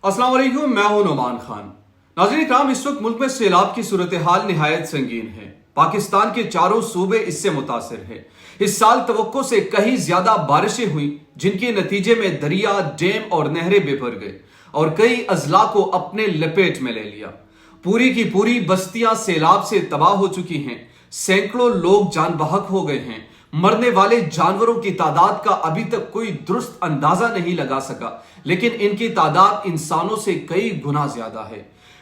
अस्सलाम वालेकुम, मैं हूं नोमान खान। नाज़रीन इकराम, इस वक्त मुल्क में सैलाब की सूरत हाल निहायत संगीन है। पाकिस्तान के चारों सूबे इससे मुतासिर है। इस साल तवक्को से कहीं ज्यादा बारिशें हुई, जिनके नतीजे में दरिया, डैम और नहरें बेभर गए और कई अजला को अपने लपेट में ले लिया। पूरी की पूरी बस्तियां सैलाब से तबाह हो चुकी हैं। सैकड़ों लोग जान बहक हो गए हैं। मरने वाले जानवरों की तादाद का अभी तक कोई दुरुस्त अंदाजा नहीं लगा सका, लेकिन इनकी तादाद इंसानों से कई गुना ज्यादा है।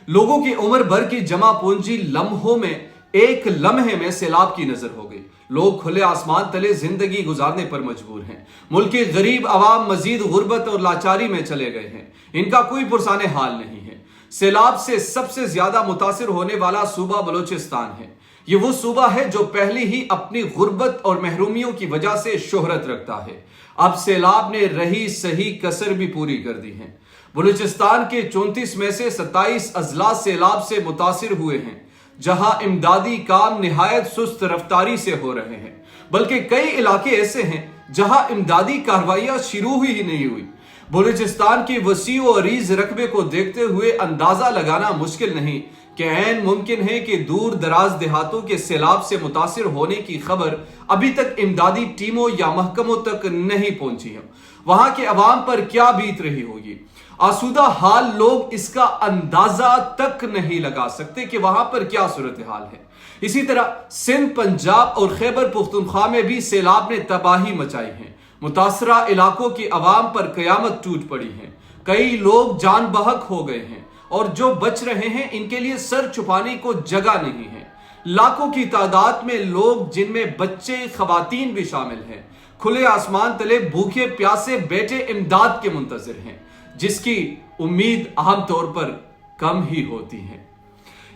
लोगों की उम्र भर की जमा पूंजी लम्हों में, एक लम्हे में सैलाब की नजर हो गई। लोग खुले आसमान तले जिंदगी गुजारने पर मजबूर हैं। मुल्क के गरीब अवाम मजीद गुर्बत और लाचारी में चले गए हैं। इनका कोई पुरसाने हाल नहीं है। सैलाब से सबसे ज्यादा मुतासिर होने वाला सूबा बलोचिस्तान है। ये वो सूबा है जो पहले ही अपनी गुर्बत और महरूमियों की वजह से शोहरत रखता है। अब सैलाब ने रही सही कसर भी पूरी कर दी है। बलूचिस्तान के 34 में से 27 अजला सैलाब से मुतासिर हुए हैं, जहां इमदादी काम निहायत सुस्त रफ्तारी से हो रहे हैं। बल्कि कई इलाके ऐसे हैं जहां इमदादी कार्रवाइयां शुरू ही नहीं हुई। बलूचिस्तान के वसी और अरीज रकबे को देखते हुए अंदाजा लगाना मुश्किल नहीं कि ऐन मुमकिन है कि दूर दराज देहातों के सैलाब से मुतासिर होने की खबर अभी तक इमदादी टीमों या महकमों तक नहीं पहुंची है। वहां के अवाम पर क्या बीत रही होगी, आसूदा हाल लोग इसका अंदाजा तक नहीं लगा सकते कि वहां पर क्या सूरत हाल है। इसी तरह सिंध, पंजाब और खैबर पुख्तनख्वा में भी सैलाब ने तबाही मचाई है। मुतासरा इलाकों की अवाम पर कयामत टूट पड़ी है। कई लोग जान बहक हो गए हैं और जो बच रहे हैं इनके लिए सर छुपाने को जगह नहीं है। लाखों की तादाद में लोग, जिनमें बच्चे, खवातीन भी शामिल हैं, खुले आसमान तले भूखे प्यासे बैठे इमदाद के मुंतजिर हैं, जिसकी उम्मीद आमतौर पर कम ही होती है।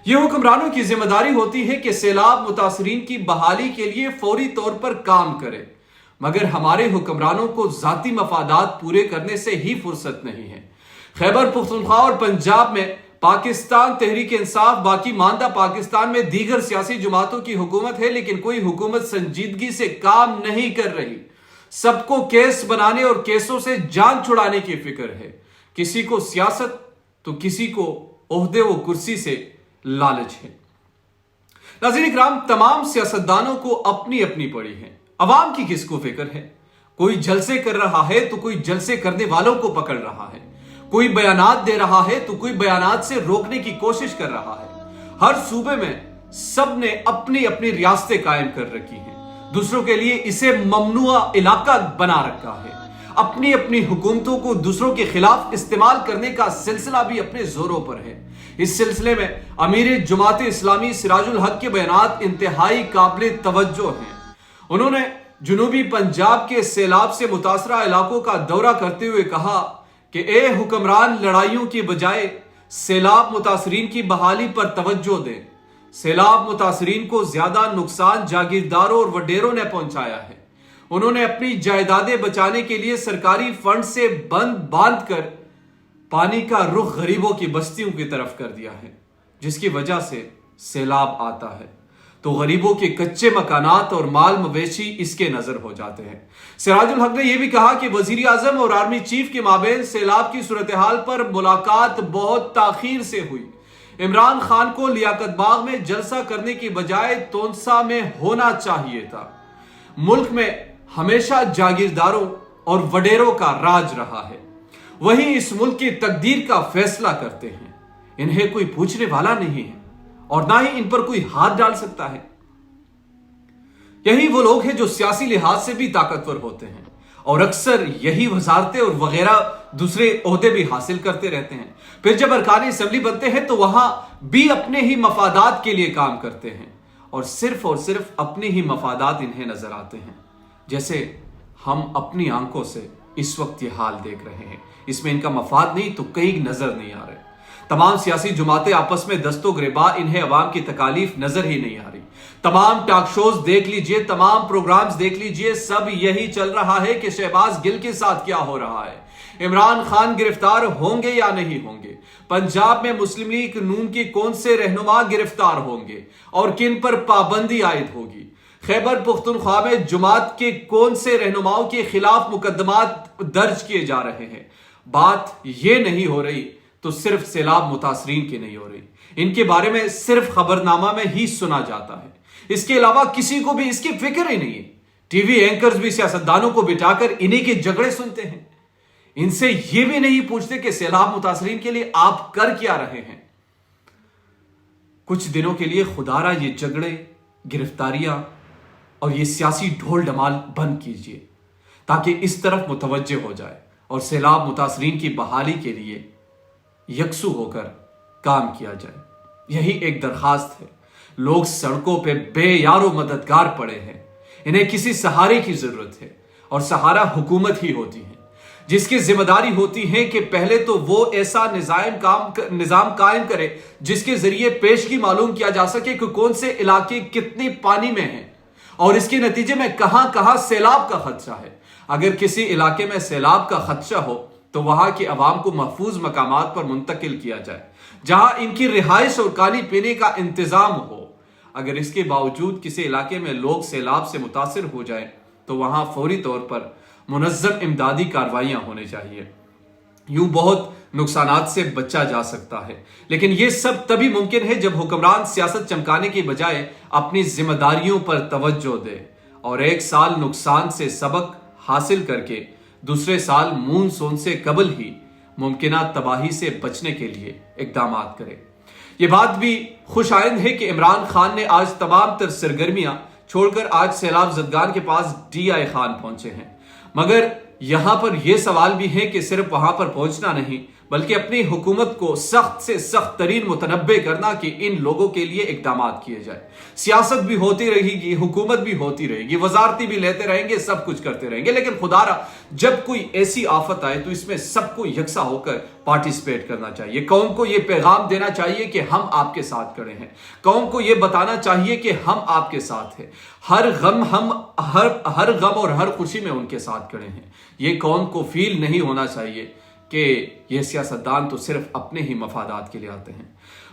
यह हुक्मरानों की जिम्मेदारी होती है कि सैलाब मुतासरीन की बहाली के लिए फौरी तौर पर काम करे, मगर हमारे हुक्मरानों को जाती मफादात पूरे करने से ही फुर्सत नहीं है। खैबर पुख्तनख्वा और पंजाब में पाकिस्तान तहरीक इंसाफ, बाकी मानदा पाकिस्तान में दीगर सियासी जमातों की हुकूमत है, लेकिन कोई हुकूमत संजीदगी से काम नहीं कर रही। सबको केस बनाने और केसों से जान छुड़ाने की फिक्र है। किसी को सियासत तो किसी को ओहदे व कुर्सी से लालच है। नाज़रीन इकराम, तमाम सियासतदानों को अपनी अपनी पड़ी है। अवाम की किसको फिक्र है? कोई जलसे कर रहा है तो कोई जलसे करने वालों को पकड़ रहा है। कोई बयानात दे रहा है तो कोई बयानात से रोकने की कोशिश कर रहा है। हर सूबे में सब ने अपनी अपनी रियासतें कायम कर रखी हैं। दूसरों के लिए इसे ममनुआ इलाका बना रखा है। अपनी अपनी हुकूमतों को दूसरों के खिलाफ इस्तेमाल करने का सिलसिला भी अपने जोरों पर है। इस सिलसिले में अमीर जमात इस्लामी सिराजुल हक के बयानात इंतहाई काबिल तवज्जो हैं। उन्होंने जुनूबी पंजाब के सैलाब से मुतासरा इलाकों का दौरा करते हुए कहा कि ए हुक्मरान, लड़ाइयों की बजाय सैलाब मुतासरीन की बहाली पर तवज्जो दें। सैलाब मुतासरीन को ज्यादा नुकसान जागीरदारों और वडेरों ने पहुंचाया है। उन्होंने अपनी जायदादें बचाने के लिए सरकारी फंड से बांध कर पानी का रुख गरीबों की बस्तियों की तरफ कर दिया है, जिसकी वजह से सैलाब आता है तो गरीबों के कच्चे मकानात और माल मवेशी इसके नजर हो जाते हैं। सिराजुल हक ने यह भी कहा कि वजीर आजम और आर्मी चीफ के माबेन सैलाब की सूरत हाल पर मुलाकात बहुत ताखीर से हुई। इमरान खान को लियाकत बाग में जलसा करने की बजाय तोनसा में होना चाहिए था। मुल्क में हमेशा जागीरदारों और वडेरों का राज रहा है। वही इस मुल्क की तकदीर का फैसला करते हैं। इन्हें कोई पूछने वाला नहीं है और ना ही इन पर कोई हाथ डाल सकता है। यही वो लोग हैं जो सियासी लिहाज से भी ताकतवर होते हैं और अक्सर यही वजारतें और वगैरह दूसरे ओहदे भी हासिल करते रहते हैं। फिर जब अरकान असेंबली बनते हैं तो वहां भी अपने ही मफादात के लिए काम करते हैं और सिर्फ अपने ही मफादात इन्हें नजर आते हैं, जैसे हम अपनी आंखों से इस वक्त ये हाल देख रहे हैं। इसमें इनका मफाद नहीं तो कई नजर नहीं आ रहे। तमाम सियासी जमातें आपस में दस्तो गिरबा, इन्हें अवाम की तकालीफ नजर ही नहीं आ रही। तमाम टॉक शोज देख लीजिए, तमाम प्रोग्राम्स देख लीजिए, सब यही चल रहा है कि शहबाज गिल के साथ क्या हो रहा है, इमरान खान गिरफ्तार होंगे या नहीं होंगे, पंजाब में मुस्लिम लीग नून के कौन से रहनुमा गिरफ्तार होंगे और किन पर पाबंदी आयद होगी, खैबर पुख्तनख्वा में जमात के कौन से रहनुमाओं के खिलाफ मुकदमात दर्ज किए जा रहे हैं। बात यह नहीं हो रही تو صرف سیلاب متاثرین کی نہیں ہو رہی، ان کے بارے میں صرف خبرنامہ میں ہی سنا جاتا ہے، اس کے علاوہ کسی کو بھی اس کی فکر ہی نہیں ہے۔ ٹی وی اینکرز بھی سیاستدانوں کو بٹھا کر انہی کے جھگڑے سنتے ہیں، ان سے یہ بھی نہیں پوچھتے کہ سیلاب متاثرین کے لیے آپ کر کیا رہے ہیں۔ کچھ دنوں کے لیے خدارا یہ جھگڑے، گرفتاریاں اور یہ سیاسی ڈھول ڈمال بند کیجیے تاکہ اس طرف متوجہ ہو جائے اور سیلاب متاثرین کی بحالی کے لیے یکسو ہو کر کام کیا جائے۔ یہی ایک درخواست ہے۔ لوگ سڑکوں پہ بے یار و مددگار پڑے ہیں، انہیں کسی سہارے کی ضرورت ہے، اور سہارا حکومت ہی ہوتی ہے جس کی ذمہ داری ہوتی ہے کہ پہلے تو وہ ایسا نظام قائم کرے جس کے ذریعے پیشگی معلوم کیا جا سکے کہ کون سے علاقے کتنے پانی میں ہیں اور اس کے نتیجے میں کہاں کہاں سیلاب کا خدشہ ہے۔ اگر کسی علاقے میں سیلاب کا خدشہ ہو تو وہاں کی عوام کو محفوظ مقامات پر منتقل کیا جائے جہاں ان کی رہائش اور پانی پینے کا انتظام ہو۔ اگر اس کے باوجود کسی علاقے میں لوگ سیلاب سے متاثر ہو جائیں تو وہاں فوری طور پر منظم امدادی کاروائیاں ہونے چاہیے۔ یوں بہت نقصانات سے بچا جا سکتا ہے، لیکن یہ سب تبھی ممکن ہے جب حکمران سیاست چمکانے کی بجائے اپنی ذمہ داریوں پر توجہ دے اور ایک سال نقصان سے سبق حاصل کر کے دوسرے سال مون سون سے قبل ہی ممکنہ تباہی سے بچنے کے لیے اقدامات کرے۔ یہ بات بھی خوش آئند ہے کہ عمران خان نے آج تمام تر سرگرمیاں چھوڑ کر آج سیلاب زدگان کے پاس ڈی آئی خان پہنچے ہیں، مگر یہاں پر یہ سوال بھی ہے کہ صرف وہاں پر پہنچنا نہیں بلکہ اپنی حکومت کو سخت سے سخت ترین متنبع کرنا کہ ان لوگوں کے لیے اقدامات کیے جائے۔ سیاست بھی ہوتی رہے گی، حکومت بھی ہوتی رہے گی، وزارتی بھی لیتے رہیں گے، سب کچھ کرتے رہیں گے، لیکن خدارا جب کوئی ایسی آفت آئے تو اس میں سب کو یکساں ہو کر پارٹیسپیٹ کرنا چاہیے۔ قوم کو یہ پیغام دینا چاہیے کہ ہم آپ کے ساتھ کھڑے ہیں، قوم کو یہ بتانا چاہیے کہ ہم آپ کے ساتھ ہیں، ہر غم اور ہر خوشی میں ان کے ساتھ کھڑے ہیں۔ یہ قوم کو فیل نہیں ہونا چاہیے کہ یہ سیاستدان تو صرف اپنے ہی مفادات کے لیے آتے ہیں۔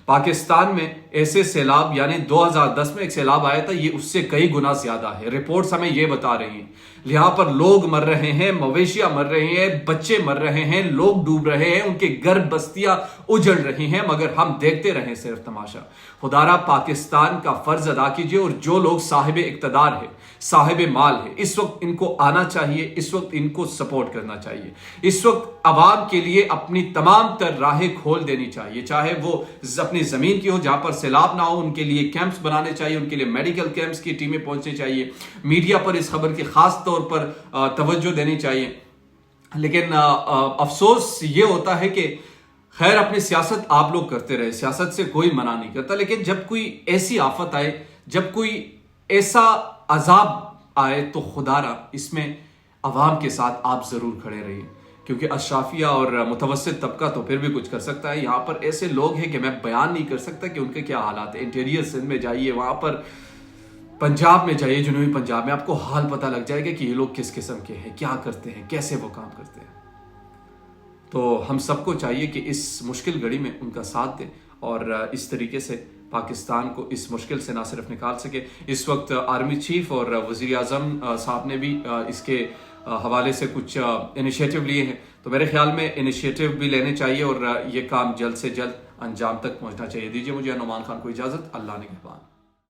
پاکستان میں ایسے سیلاب یعنی 2010 میں ایک سیلاب آیا تھا، یہ اس سے کئی گنا زیادہ ہے۔ رپورٹس ہمیں یہ بتا رہی ہیں یہاں پر لوگ مر رہے ہیں، مویشیاں مر رہے ہیں، بچے مر رہے ہیں، لوگ ڈوب رہے ہیں، ان کے گھر بستیاں اجڑ رہی ہیں، مگر ہم دیکھتے رہیں صرف تماشا۔ خدارا پاکستان کا فرض ادا کیجئے، اور جو لوگ صاحب اقتدار ہے، صاحب مال ہے، اس وقت ان کو آنا چاہیے، اس وقت ان کو سپورٹ کرنا چاہیے، اس وقت عوام کے لیے اپنی تمام تر راہیں کھول دینی چاہیے، چاہے وہ اپنی زمین کی ہو جہاں پر سیلاب نہ ہو، ان کے لیے کیمپس بنانے چاہیے، ان کے لیے میڈیکل کیمپس کی ٹیمیں پہنچنی چاہیے، میڈیا پر اس خبر کی خاص طور پر توجہ دینی چاہیے۔ لیکن افسوس یہ ہوتا ہے کہ خیر اپنی سیاست آپ لوگ کرتے رہے، سیاست سے کوئی منع نہیں کرتا، لیکن جب کوئی ایسی آفت آئے، جب کوئی ایسا عذاب آئے تو خدارا اس میں عوام کے ساتھ آپ ضرور کھڑے رہیے، کیونکہ اشرافیہ اور متوسط طبقہ تو پھر بھی کچھ کر سکتا ہے۔ یہاں پر ایسے لوگ ہیں کہ میں بیان نہیں کر سکتا کہ ان کے کیا حالات ہیں۔ انٹیریئر سندھ میں جائیے، وہاں پر پنجاب میں جائیے، جنوبی پنجاب میں، آپ کو حال پتہ لگ جائے گا کہ یہ لوگ کس قسم کے ہیں، کیا کرتے ہیں، کیسے وہ کام کرتے ہیں۔ تو ہم سب کو چاہیے کہ اس مشکل گھڑی میں ان کا ساتھ دیں اور اس طریقے سے پاکستان کو اس مشکل سے نہ صرف نکال سکے۔ اس وقت آرمی چیف اور وزیر اعظم صاحب نے بھی اس کے حوالے سے کچھ انیشیٹو لیے ہیں، تو میرے خیال میں انیشیٹو بھی لینے چاہیے اور یہ کام جلد سے جلد انجام تک پہنچنا چاہیے۔ دیجیے مجھے نعمان خان کو اجازت، اللہ نگہبان۔